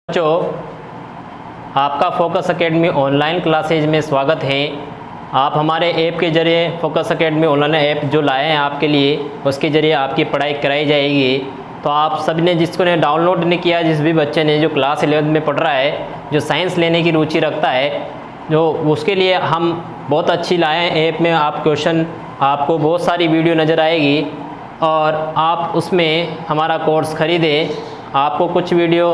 बच्चों, आपका focus academy online classes में स्वागत है। आप हमारे ऐप के ज़रिए फोकस एकेडमी ऑनलाइन ऐप जो लाए हैं आपके लिए, उसके ज़रिए आपकी पढ़ाई कराई जाएगी। तो आप सभी ने जिसको ने डाउनलोड नहीं किया, जिस भी बच्चे ने जो क्लास 11 में पढ़ रहा है, जो साइंस लेने की रुचि रखता है, जो उसके लिए हम बहुत अच्छी लाए हैं ऐप में। आप क्वेश्चन, आपको बहुत सारी वीडियो नज़र आएगी और आप उसमें हमारा कोर्स ख़रीदें। आपको कुछ वीडियो,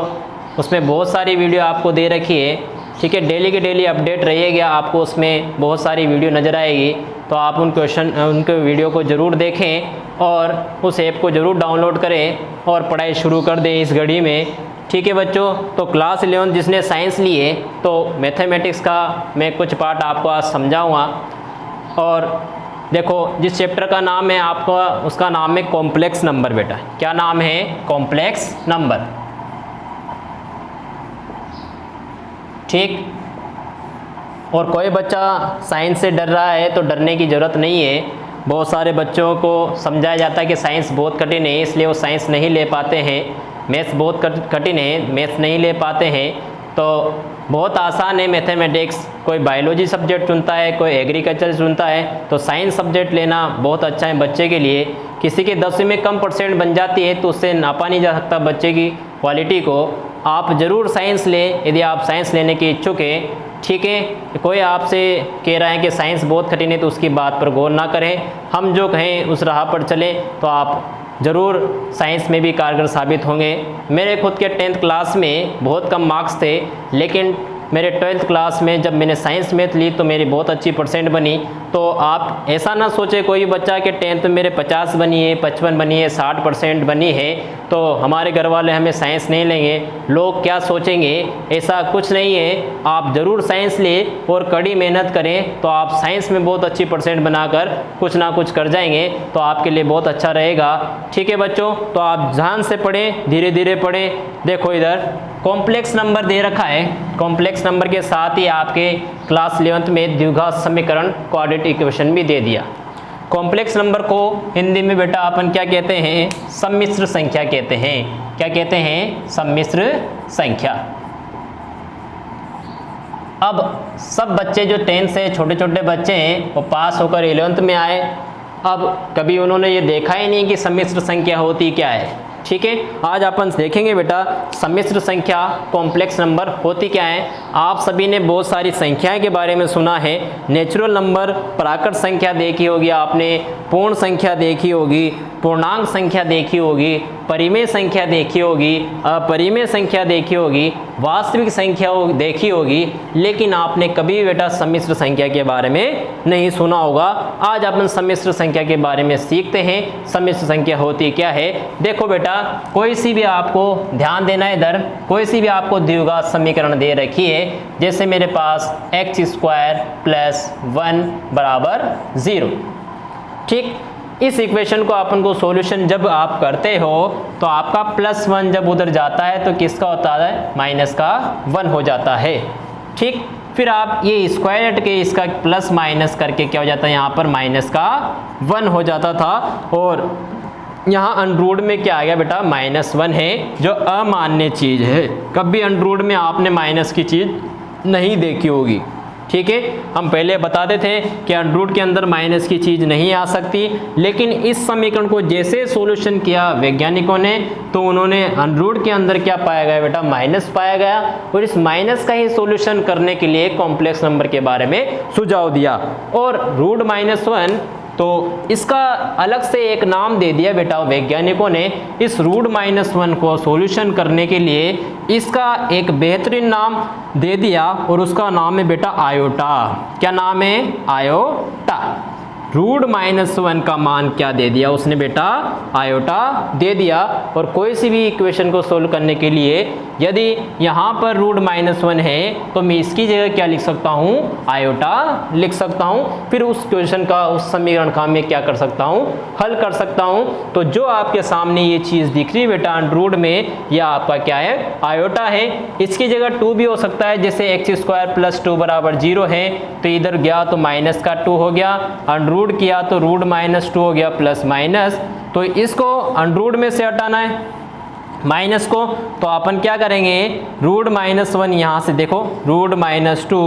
उसमें बहुत सारी वीडियो आपको दे रखी है, ठीक है। डेली के डेली अपडेट रहिएगा, आपको उसमें बहुत सारी वीडियो नज़र आएगी। तो आप उनके वीडियो को ज़रूर देखें और उस ऐप को ज़रूर डाउनलोड करें और पढ़ाई शुरू कर दें इस घड़ी में, ठीक है बच्चों। तो क्लास 11 जिसने साइंस ली है, तो मैथमेटिक्स का मैं कुछ पार्ट आपको आज समझाऊँगा। और देखो, जिस चैप्टर का नाम है आपका, उसका नाम है कॉम्प्लेक्स नंबर। बेटा क्या नाम है? कॉम्प्लेक्स नंबर, ठीक। और कोई बच्चा साइंस से डर रहा है तो डरने की ज़रूरत नहीं है। बहुत सारे बच्चों को समझाया जाता है कि साइंस बहुत कठिन है, इसलिए वो साइंस नहीं ले पाते हैं। मैथ्स बहुत कठिन है, मैथ्स नहीं ले पाते हैं। तो बहुत आसान है मैथमेटिक्स। कोई बायोलॉजी सब्जेक्ट चुनता है, कोई एग्रीकल्चर चुनता है, तो साइंस सब्जेक्ट लेना बहुत अच्छा है बच्चे के लिए। किसी के 10वीं में कम परसेंट बन जाती है तो उससे नापा नहीं जा सकता बच्चे की क्वालिटी को। आप ज़रूर साइंस लें यदि आप साइंस लेने के इच्छुक हैं, ठीक है। कोई आपसे कह रहा है कि साइंस बहुत कठिन है तो उसकी बात पर गौर ना करें। हम जो कहें उस राह पर चलें तो आप ज़रूर साइंस में भी कारगर साबित होंगे। मेरे खुद के 10th क्लास में बहुत कम मार्क्स थे, लेकिन मेरे 12th क्लास में जब मैंने साइंस मैथ ली तो मेरी बहुत अच्छी परसेंट बनी। तो आप ऐसा ना सोचे कोई बच्चा कि 10th में मेरे 50 बनी है, 55 बनी है, 60% बनी है तो हमारे घर वाले हमें साइंस नहीं लेंगे, लोग क्या सोचेंगे। ऐसा कुछ नहीं है। आप ज़रूर साइंस लें और कड़ी मेहनत करें तो आप साइंस में बहुत अच्छी परसेंट बनाकर कुछ ना कुछ कर जाएंगे, तो आपके लिए बहुत अच्छा रहेगा, ठीक है बच्चों। तो आप ध्यान से पढ़ें, धीरे धीरे पढ़ें। देखो इधर कॉम्प्लेक्स नंबर दे रखा है। कॉम्प्लेक्स नंबर के साथ ही आपके क्लास 11th में द्विघात समीकरण, क्वाड्रेटिक इक्वेशन भी दे दिया। कॉम्प्लेक्स नंबर को हिंदी में बेटा अपन क्या कहते हैं? सम्मिश्र संख्या कहते हैं। क्या कहते हैं? सम्मिश्र संख्या। अब सब बच्चे जो 10th से छोटे छोटे बच्चे हैं वो पास होकर 11th में आए। अब कभी उन्होंने ये देखा ही नहीं कि सम्मिश्र संख्या होती क्या है, ठीक है। आज अपन देखेंगे बेटा सम्मिश्र संख्या, कॉम्प्लेक्स नंबर होती क्या है। आप सभी ने बहुत सारी संख्याएं के बारे में सुना है। नेचुरल नंबर, प्राकृत संख्या देखी होगी आपने, पूर्ण संख्या देखी होगी, पूर्णांक संख्या देखी होगी, परिमेय संख्या देखी होगी, अपरिमेय संख्या देखी होगी, वास्तविक संख्या देखी होगी, लेकिन आपने कभी बेटा सम्मिश्र संख्या के बारे में नहीं सुना होगा। आज अपन सम्मिश्र संख्या के बारे में सीखते हैं। सम्मिश्र संख्या होती क्या है। देखो बेटा, कोई सी भी आपको ध्यान देना है, इधर कोई सी भी आपको द्विघात समीकरण दे रखी है। जैसे मेरे पास x² + 1 = 0, ठीक। इस इक्वेशन को अपन को सॉल्यूशन जब आप करते हो तो आपका +1 जब उधर जाता है तो किसका होता है? -1 हो जाता है, ठीक। फिर आप ये स्क्वायर हट के इसका प्लस माइनस करके क्या हो जाता है? यहाँ पर -1 हो जाता था। और यहाँ अनरूट में क्या आ गया बेटा? -1 है, जो अमान्य चीज़ है। कभी अनरूट में आपने माइनस की चीज़ नहीं देखी होगी, ठीक है। हम पहले बताते थे कि अनरूट के अंदर माइनस की चीज़ नहीं आ सकती, लेकिन इस समीकरण को जैसे सॉल्यूशन किया वैज्ञानिकों ने तो उन्होंने अनरूट के अंदर क्या पाया गया बेटा? माइनस पाया गया। और इस माइनस का ही सॉल्यूशन करने के लिए कॉम्प्लेक्स नंबर के बारे में सुझाव दिया। और √-1 तो इसका अलग से एक नाम दे दिया बेटा वैज्ञानिकों ने। इस √-1 को सॉल्यूशन करने के लिए इसका एक बेहतरीन नाम दे दिया और उसका नाम है बेटा आयोटा। क्या नाम है? आयोटा। √-1 का मान क्या दे दिया उसने बेटा? आयोटा दे दिया। और कोई सी भी इक्वेशन को सोल्व करने के लिए यदि यहाँ पर √-1 है तो मैं इसकी जगह क्या लिख सकता हूँ? आयोटा लिख सकता हूँ। फिर उस क्वेश्चन का, उस समीकरण का मैं क्या कर सकता हूँ? हल कर सकता हूँ। तो जो आपके सामने ये चीज़ दिख रही है बेटा √, में यह आपका क्या है? आयोटा है। इसकी जगह 2 भी हो सकता है, जैसे x² + 2 = 0 है तो इधर गया तो -2 हो गया, √, किया तो √-2 हो गया, प्लस माइनस। तो इसको √, में से हटाना है माइनस को, तो अपन क्या करेंगे, रूट -1 यहाँ से देखो, रूट -2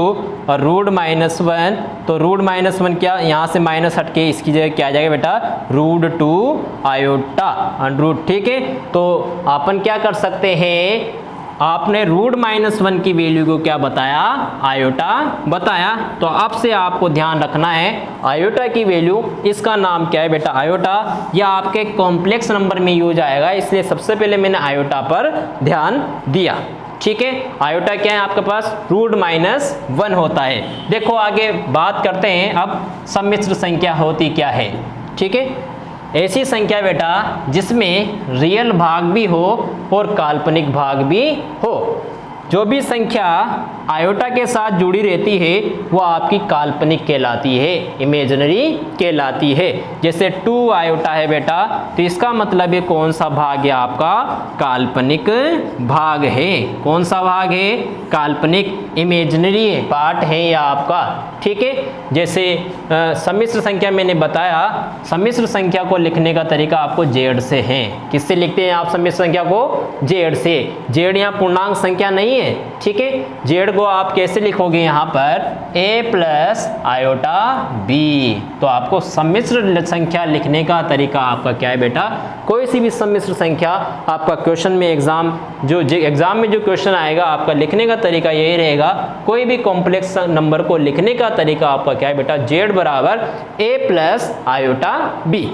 और रूट -1, तो रूट -1 क्या यहाँ से माइनस हटके इसकी जगह क्या आ जाएगा बेटा, रूट 2 आयोटा √ ठीक है। तो अपन क्या कर सकते हैं, आपने रूट -1 की वैल्यू को क्या बताया, आयोटा बताया। तो अब से आपको ध्यान रखना है आयोटा की वैल्यू, इसका नाम क्या है बेटा, आयोटा। यह आपके कॉम्प्लेक्स नंबर में यूज आएगा, इसलिए सबसे पहले मैंने आयोटा पर ध्यान दिया। ठीक है, आयोटा क्या है आपके पास, रूट -1 होता है। देखो आगे बात करते हैं अब सम्मिश्र संख्या होती क्या है। ठीक है, ऐसी संख्या बेटा जिसमें रियल भाग भी हो और काल्पनिक भाग भी हो। जो भी संख्या आयोटा के साथ जुड़ी रहती है वो आपकी काल्पनिक कहलाती है, इमेजिनरी कहलाती है। जैसे 2 आयोटा है बेटा, तो इसका मतलब है कौन सा भाग है आपका, काल्पनिक भाग है। कौन सा भाग है, काल्पनिक, इमेजिनरी पार्ट है या आपका। ठीक है, जैसे सम्मिश्र संख्या मैंने बताया, सम्मिश्र संख्या को लिखने का तरीका आपको जेड से है। किससे लिखते हैं आप सम्मिश्र संख्या को, जेड से। जेड यहाँ पूर्णांक संख्या नहीं है। ठीक है, जेड को आप कैसे लिखोगे, यहाँ पर a + आयोटा b। तो आपको सम्मिश्र संख्या लिखने का तरीका आपका क्या है बेटा, कोई सी भी सम्मिश्र संख्या आपका क्वेश्चन में एग्जाम में जो क्वेश्चन आएगा आपका लिखने का तरीका यही रहेगा। कोई भी कॉम्प्लेक्स नंबर को लिखने का तरीका आपका क्या है बेटा, z = a + आयोटा b।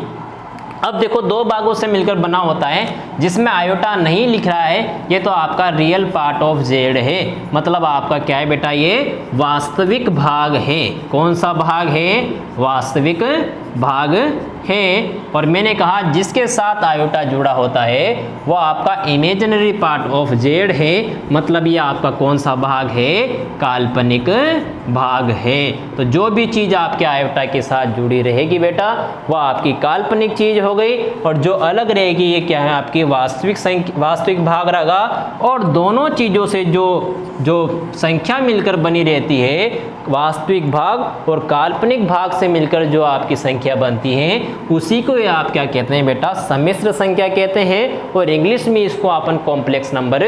अब देखो दो भागों से मिलकर बना होता है, जिसमें आयोटा नहीं लिख रहा है ये तो आपका रियल पार्ट ऑफ जेड है, मतलब आपका क्या है बेटा, ये वास्तविक भाग है। कौन सा भाग है, वास्तविक भाग है। और मैंने कहा जिसके साथ आयोटा जुड़ा होता है वो आपका इमेजिनरी पार्ट ऑफ जेड है, मतलब ये आपका कौन सा भाग है, काल्पनिक भाग है। तो जो भी चीज़ आपके आयोटा के साथ जुड़ी रहेगी बेटा वो आपकी काल्पनिक चीज़ हो गई, और जो अलग रहेगी ये क्या है, आपकी वास्तविक भाग रहेगा। और दोनों चीज़ों से जो संख्या मिलकर बनी रहती है, वास्तविक भाग और काल्पनिक भाग से मिलकर जो आपकी संख्या बनती है, उसी को आप क्या कहते हैं बेटा, सम्मिश्र संख्या कहते हैं। और इंग्लिश में इसको अपन कॉम्प्लेक्स नंबर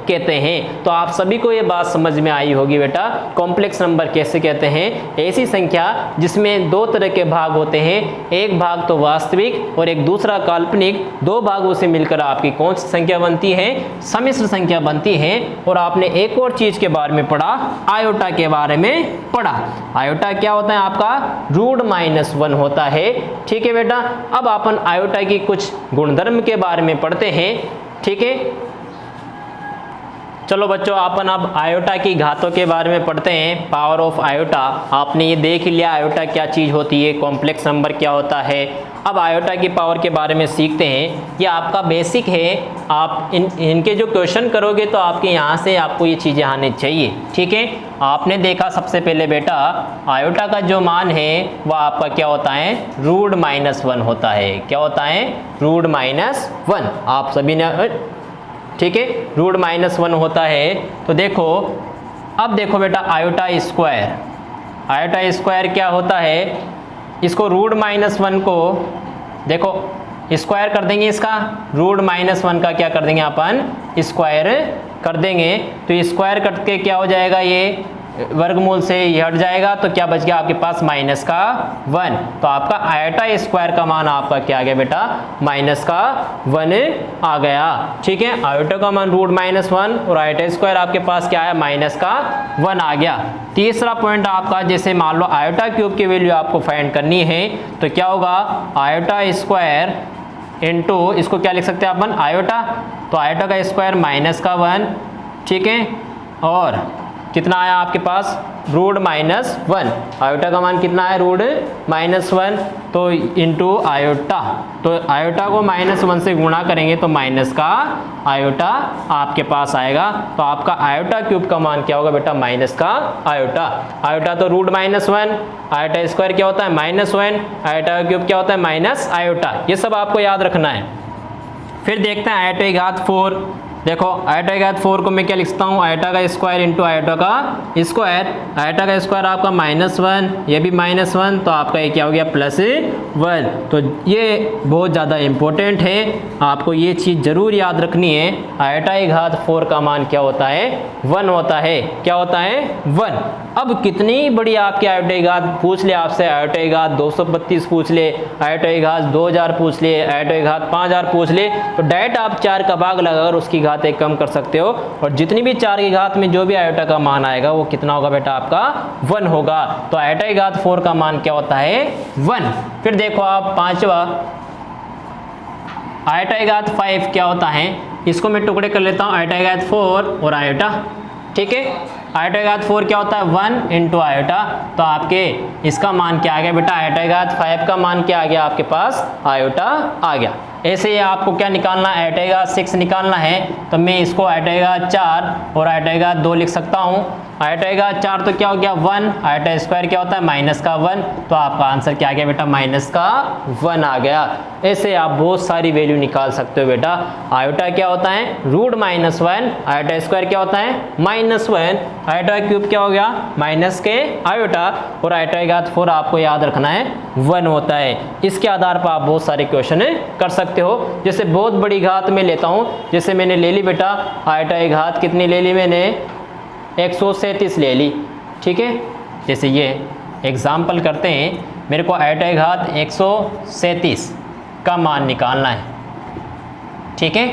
कहते हैं। तो आप सभी को ये बात समझ में आई होगी बेटा, कॉम्प्लेक्स नंबर कैसे कहते हैं, ऐसी संख्या जिसमें दो तरह के भाग होते हैं, एक भाग तो वास्तविक और एक दूसरा काल्पनिक। दो भागों से मिलकर आपकी कौन सी संख्या बनती है, सम्मिश्र संख्या बनती है। और आपने एक और चीज के बारे में पढ़ा, आयोटा के बारे में पढ़ा। आयोटा क्या होता है आपका, रूट -1 होता है। ठीक है बेटा, अब अपन आयोटा की कुछ गुणधर्म के बारे में पढ़ते हैं। ठीक है, चलो बच्चों अपन अब आयोटा की घातों के बारे में पढ़ते हैं। पावर ऑफ आयोटा, आपने ये देख लिया आयोटा क्या चीज़ होती है, कॉम्प्लेक्स नंबर क्या होता है। अब आयोटा की पावर के बारे में सीखते हैं। ये आपका बेसिक है, आप इनके जो क्वेश्चन करोगे तो आपके यहाँ से आपको ये चीज़ें आनी चाहिए। ठीक है, आपने देखा सबसे पहले बेटा आयोटा का जो मान है वह आपका क्या होता है, रूट -1 होता है। क्या होता है, रूट -1। आप सभी ने, ठीक है, रूट -1 होता है। तो देखो, अब देखो बेटा आयोटा स्क्वायर, आयोटा स्क्वायर क्या होता है, इसको रूट -1 को देखो स्क्वायर कर देंगे, इसका रूट -1 का क्या कर देंगे अपन, स्क्वायर कर देंगे। तो स्क्वायर करके क्या हो जाएगा, ये वर्गमूल से ये हट जाएगा, तो क्या बच गया आपके पास -1। तो आपका आयोटा स्क्वायर का मान आपका क्या आ गया बेटा, -1 आ गया। ठीक है, आयोटा का मान रूट -1 और आयोटा स्क्वायर आपके पास क्या आया, -1 आ गया। तीसरा पॉइंट आपका, जैसे मान लो आयोटा क्यूब की वैल्यू आपको फाइंड करनी है, तो क्या होगा, आयोटा स्क्वायर इंटू, इसको क्या लिख सकते हैं अपन, आयोटा। तो आयोटा का स्क्वायर -1, ठीक है, और कितना आया आपके पास, रूट -1। आयोटा का मान कितना है, रूट -1, तो इंटू आयोटा। तो आयोटा को -1 से गुणा करेंगे तो माइनस का आयोटा आपके पास आएगा। तो आपका आयोटा क्यूब का मान क्या होगा बेटा, माइनस का आयोटा। आयोटा तो रूट -1, आयोटा स्क्वायर क्या होता है, -1, आयोटा क्यूब क्या होता है, माइनस आयोटा। ये सब आपको याद रखना है। फिर देखते हैं आयोटा की घात 4। देखो आयोटा की घात 4 को मैं क्या लिखता हूँ, आयोटा का स्क्वायर इंटू आयोटा का स्क्वायर। आयोटा का स्क्वायर आपका -1, ये भी -1, तो आपका ये क्या हो गया +1। तो ये बहुत ज़्यादा इम्पोर्टेंट है, आपको ये चीज़ ज़रूर याद रखनी है। आयोटा की घात 4 का मान क्या होता है, 1 होता है। क्या होता है, 1। अब कितनी बड़ी आपकी आयोटा की घात पूछ ले आपसे, आयोटा की घात 232 पूछ ले, आयोटा की घात 2000 पूछ ले, आयोटा की घात 5000 पूछ ले, तो डायरेक्ट आप 4 का भाग लगाकर उसकी घात एक कम कर सकते हो। और जितनी भी 4 की घात में जो भी आयोटा का मान आएगा वो कितना होगा बेटा, आपका 1 होगा। तो आयोटा की घात 4 का मान क्या होता है, 1। फिर देखो आप पांचवा, आयोटा की घात 5 क्या होता है, इसको मैं टुकड़े कर लेता हूँ, आयोटा की घात 4 और आयोटा। ठीक है, आयोटा की घात 4 क्या होता है, 1 इंटू आयोटा। तो आपके इसका मान क्या आ गया बेटा, आयोटा की घात 5 का मान क्या आ गया आपके पास, आयोटा आ गया। ऐसे ही आपको क्या निकालना है, आयोटा की घात 6 निकालना है, तो मैं इसको आयोटा की घात 4 और आयोटा की घात 2 लिख सकता हूँ। आयोटा की घात 4 तो क्या हो गया 1, आयोटा स्क्वायर क्या होता है -1, तो आपका आंसर क्या आ गया बेटा, -1 आ गया। ऐसे आप बहुत सारी वैल्यू निकाल सकते हो बेटा। आयोटा क्या होता है, √-1, आयोटा स्क्वायर क्या होता है -1, आयोटा क्यूब क्या हो गया -k आयोटा, और आयोटा की घात 4 आपको याद रखना है 1 होता है। इसके आधार पर आप बहुत सारे क्वेश्चन कर सकते हो। जैसे बहुत बड़ी घात में लेता हूँ, जैसे मैंने ले ली बेटा आयोटा की घात कितनी ले ली मैंने, 137 ले ली। ठीक है, जैसे ये एग्जाम्पल करते हैं, मेरे को आयोटा की घात 137 का मान निकालना है। ठीक है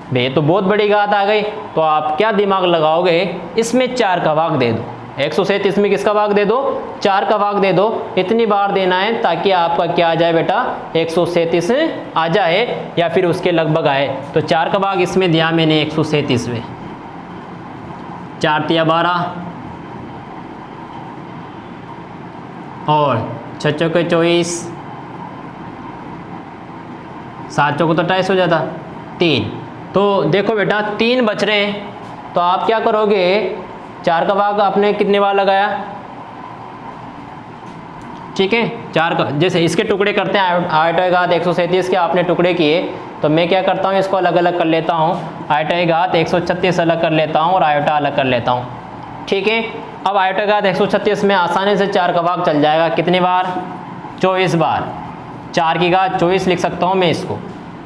भैया, तो बहुत बड़ी घात आ गई, तो आप क्या दिमाग लगाओगे, इसमें 4 का भाग दे दो। 137 में किसका भाग दे दो, 4 का भाग दे दो। इतनी बार देना है ताकि आपका क्या आ जाए बेटा, 137 आ जाए या फिर उसके लगभग आए। तो 4 का भाग इसमें दिया मैंने 137 में, 4 तिया 12 और 6 चौके 24, 7 चौको तो 28 हो जाता, 3। तो देखो बेटा 3 बच रहे हैं, तो आप क्या करोगे, 4 का भाग आपने कितने बार लगाया, ठीक है 4 का, जैसे इसके टुकड़े करते हैं, आयोटा की घात 137 के आपने टुकड़े किए, तो मैं क्या करता हूँ, इसको अलग अलग कर लेता हूँ। आयोटा की घात 136 अलग कर लेता हूँ और आयोटा अलग कर लेता हूँ। ठीक है, अब आयोटा की घात 136 में आसानी से 4 का भाग चल जाएगा, कितनी बार, 24 बार। 4 की घात 24 लिख सकता हूँ मैं इसको।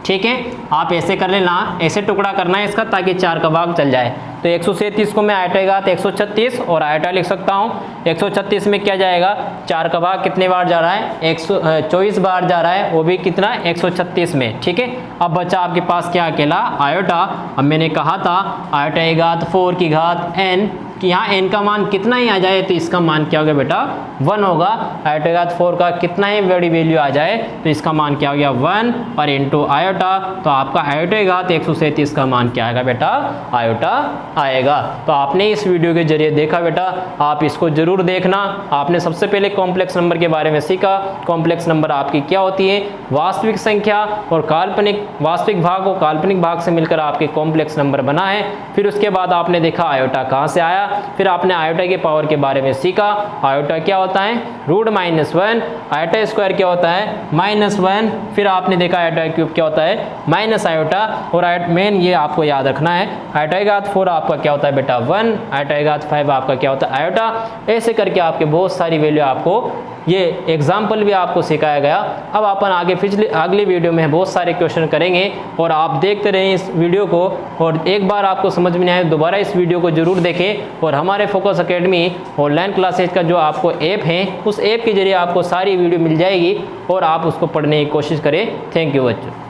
ठीक है, आप ऐसे कर लेना, ऐसे टुकड़ा करना है इसका ताकि 4 का भाग चल जाए। तो 137 को मैं आयोटा की घात 136 और आयोटा लिख सकता हूँ। 136 में क्या जाएगा, 4 का भाग कितने बार जा रहा है, 124 बार जा रहा है, वो भी कितना 136 में। ठीक है, अब बचा आपके पास क्या, अकेला आयोटा। अब मैंने कहा था आयोटा की घात 4 की घात n, कि यहाँ n का मान कितना ही आ जाए तो इसका मान क्या होगा बेटा, 1 होगा। आयोटा की घात 4 का कितना ही बड़ी वैल्यू आ जाए तो इसका मान क्या हो गया, 1 और इंटू आयोटा, तो आपका आयोटा की घात 137 का मान क्या आएगा बेटा, आयोटा आएगा। तो आपने इस वीडियो के जरिए देखा बेटा, आप इसको जरूर देखना। आपने सबसे पहले कॉम्प्लेक्स नंबर के बारे में सीखा। कॉम्प्लेक्स नंबर आपकी क्या होती है, वास्तविक संख्या और काल्पनिक, वास्तविक भाग और काल्पनिक भाग से मिलकर आपके कॉम्प्लेक्स नंबर बना है। फिर उसके बाद आपने देखा आयोटा कहाँ से आया, फिर आपने आयोटा के पावर के बारे में सीखा। आयोटा क्या होता है, √-1, आयोटा स्क्वायर क्या होता है, -1, फिर आपने देखा आयोटा क्यूब क्या होता है, माइनस आयोटा, और मेन ये आपको याद रखना है, आयोटा की घात 4 आपका क्या होता है बेटा 1, आयोटा की घात 5 आपका क्या होता है आयोटा। ऐसे करके आपके बहुत सारी वैल्यू आपको, ये एग्जाम्पल भी आपको सिखाया गया। अब अपन आगे अगली वीडियो में बहुत सारे क्वेश्चन करेंगे और आप देखते रहें इस वीडियो को, और एक बार आपको समझ में नहीं आए दोबारा इस वीडियो को जरूर देखें। और हमारे फोकस एकेडमी ऑनलाइन क्लासेज का जो आपको ऐप है, उस ऐप के जरिए आपको सारी वीडियो मिल जाएगी और आप उसको पढ़ने की कोशिश करें। थैंक यू बच्चों।